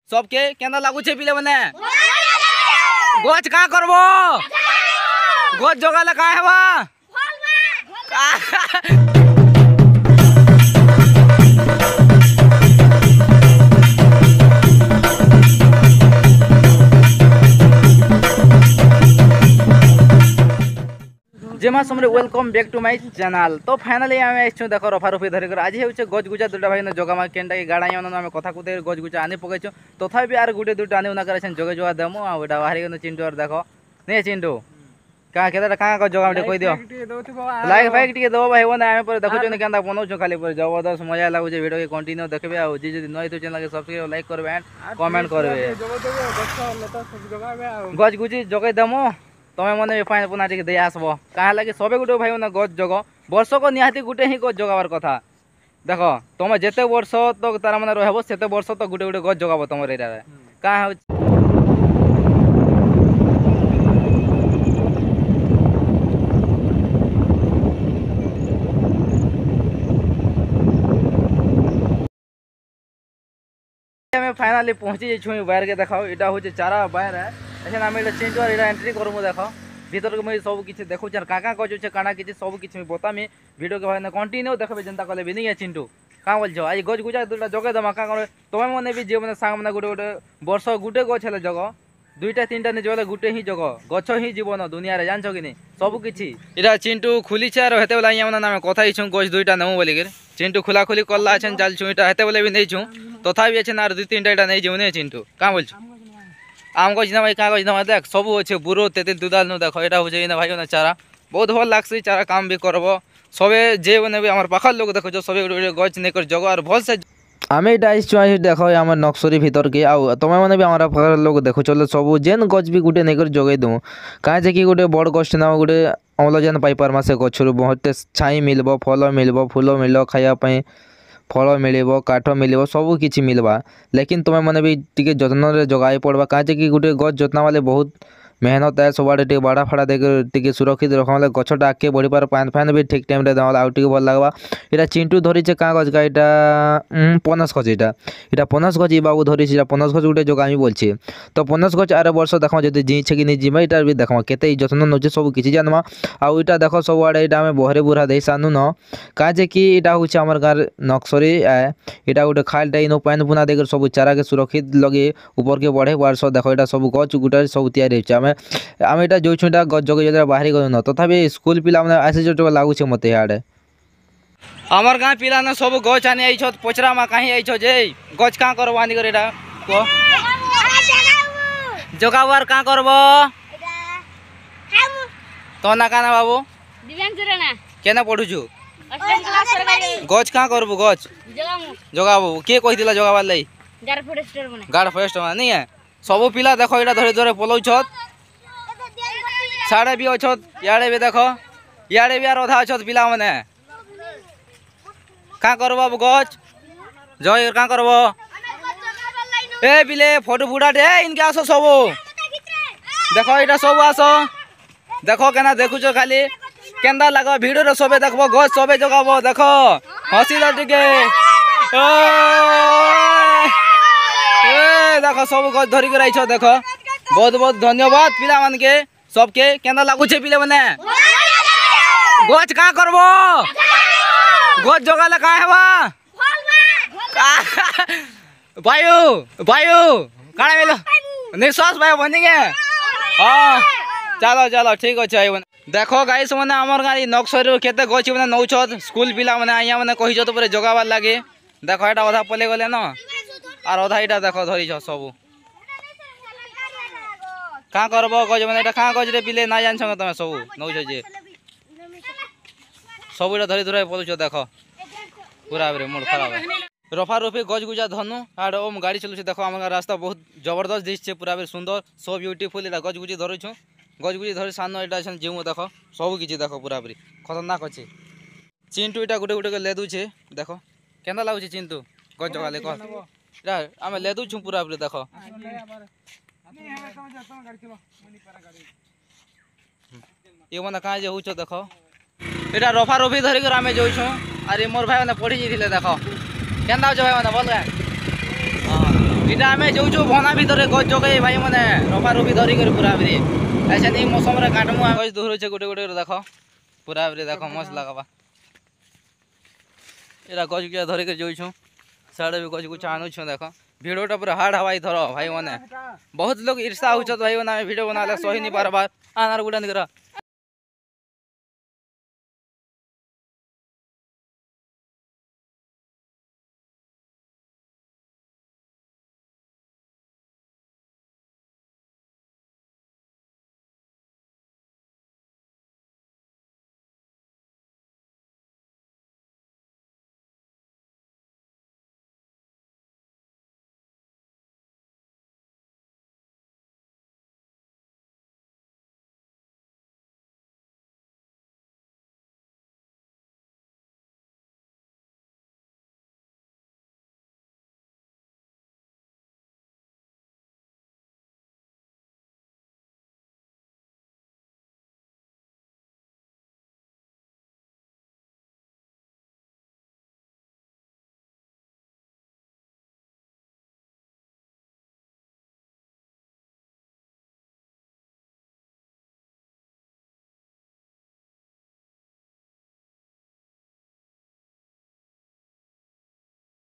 सबके केना लागुचे पिले मने गच का करबो गच जगाले का हेबा जेमा समरे welcome back to my channel. तो फाइनली आम आसछू देख रफा रफी धरिक आज हो गज गुजा दुटा भाई जगमा केनटा कि गाड़ा आम कथा कुते गज गुजा आनी पकईचु तथापि आर गुटे दुटा आनी उना कर जगे जुआ देमु आटा बाहरी गन चिंटू और देख नहीं चिंटू का केटा का जगह में कह दियो लाइक फाइक टिके दो भाई बने आमे पर देखो जने केनता बनाउछु खाली पर जबरदस्त मजा लागु जे वीडियो के कंटिन्यू देखबे आ जे जदी नय तो चैनल के सब्सक्राइब लाइक करबे एंड कमेंट करबे गज गुजी जगे देमु तमें मैंने फाइन पुना टे दे आसब कहा लगे सबे गोटे भाई मैंने गज जग वर्ष को निहाती गोटे ही गज जगार कथा देख तुम जिते वर्ष तो तार मैंने रहा से वर्ष तो गोटे गोटे गज जगाब तुम एरिया क्या फाइनाली पहुँची जाइए बाहर के देखाओ यहाँ हूँ चारा बाहर है ऐसे आम ये चिंटू यहाँ एंट्री करमु देख भीतर के मुझे सब किसी देखुँ क्या कहे काना कि सब किसी बतामी वीडियो के भाई कंटिन्यू देखबे जनता कले भी नहीं है चिंटू क्या बोल आज गज गुजा दुटा जगे दमा क्या कर तुम्हें मैंने भी जो मैंने सांग मैंने गोटे गोटे वर्ष गुटे गच है जग दुईटा तीन नहीं जगह गोटे ही जग गच ही जीवन दुनिया जान कि नहीं सबकि इटा चिंटू खुली आर हेते बेला आम कथा गज दुईटा नेमु बोलिक चिंटू खुला खुली कला चलचु इटा हेते बेले भी नहीं तथापि अच्छे आर दुई तीन टा नहीं जीवन चिंटू क्या बोल आम गज ना भाई क्या गज ना देख सब अच्छे बुरो तेतिल दुदाल नु देख यहाँ हूँ भाई ना चारा बहुत भल लगसी चारा काम भी करब सबे जे मैंने भी आम पाखर लोग देख सब गज नहीं कर जग और भल से आम यहाँ देख आम नक्सरी भीतर के आउ तुम्हें मैंने भी हमारा पाखर लोग देखो चलो सब जेन गज भी गोटे नहीं कर जगे दूँ कहीं कि गोटे बड़ गछ ना गोटे अम्लजान पाई पार्मा से गचर बहुत छाई मिल फल मिल फूल मिल खायापी फल मिल काठ मिल सब किसी मिलवा लेकिन तुम्हें मैंने भी टी जत्न जगाई पड़वा कहीं कि गोटे गज जत्ना वाले बहुत मेहनत है सब आड़े बाड़ा फाड़ा देखे सुरक्षित रखा गछटा आगे बढ़ी पार पान फैन भी ठीक टाइम आउ टे भल लगवा यहाँ चिंटू धरीचे क्या गज का यहाँ पनस गज यहाँ पनस गज बाबू धरी पनस गज गोटे जगामी बोलছে तो पनस गज आर वर्ष देखा जब जीछे कि नहीं जीमा यहाँ भी देखा केते जत्न नौचे सब किसी जानमा आउ यहाँ देख सब आड़े यहाँ आम बहरे बुरा दे सानु न कहीं कि यहाँ हूँ आम गाँव नक्सरी यहाँ गोटे खालटा इन पान पुना देकर सब चारा के सुरक्षित लगे ऊपर के बढ़े वर्ष देख यहाँ सब गच गुटा सब तैयारी आम यहाँ जो गज जगे जो बाहरी गल न तथापि स्कूल पिला आसी जो लगुच मत इे आमर गाँ पिला न सब गच आनी आई पचरा मा कहीं आई जे गच क्या करब आनी कर जगाबार क्या करब तो ना काना बाबू केना पढ़ुचु गच क्या करबू गच जगाबू किए कही जगाबार लाई गार्ड फरेस्ट नहीं है सब पिला देख यहाँ धरे धरे पलाऊ साड़े भी अच्छत इे भी देख इे भी अधा अच्छत पिला मैंने क्या करब अब गच जय क्या करब ए बिले फोटो फुटा दे इनके आस सब देख यहाँ सब आस देख केना देखुच खाली केन्दा लग भिडियो सबे देख गच सबे जगाब देख हसी टे देख सब गज धरिक रही देख बहुत बहुत धन्यवाद पिला मान के सबके केना लगुचे पिले मैंने गच क्या करब गच जगाले का हेबा वायु वायु काना मिलो निश्वास भाई बनेंगे हाँ चलो चलो ठीक अच्छे देखो गाइस मैंने आमर गाँव नक्सरी केते गच मैंने नौछत स्कूल पिला मैंने आइया मैंने कही पूरे जगाबार लगे देख यहाँ अधा पले गले न और अधा यहाँ देख धरी सब क्या करब गज मैंने क्या गज रे पिले ना जान तुम सब नौ जे सब यहाँ धरी धुरा पलुच देख पूरा मूड खराब रफा रफी गज गुजा धनु आड़ ओम गाड़ी चलुचे देख आम रास्ता बहुत जबरदस्त दिशे पूरा सुंदर सो ब्यूटीफुल यहाँ गज गुजी धरुछु गज गुजी धरी सान यहाँ जीव देख सब किसी देख पूरा खतरनाक अच्छे चिंटू यहाँ गोटे गोटे लेदुचे देख केना लगुच चिंटू गज जगाले कह आम लेदुछु पूरा देख ये मैंने कहाँ जे हूँ देख यहाँ रफा रफी धरिक आम जाऊँ अरे मोर भाई मैंने पढ़ी जाइए देख क्या भाई मैंने बोल गए हाँ এটা আমি যাচ্ছু বনা ভিতরে গছ জগাই ভাই মানে রফা রফি ধরি করে পুরা বি এসে এই মৌসুমরে কাটমু গছ ধরুছে গোটে গোটে করে দেখো পুরা বি দেখো মস্ত লাগাবা এটা গছ গুলা ধরি করে যাচ্ছু সাড়ে भी गछ गुछ आणुछ देख भिडटा पूरा हार्ड हवाई धर भाई मैंने बहुत लोग ईर्षा हो भाई मैंने भिड बना सही नहीं पार बार आनार गुड़ा निकरा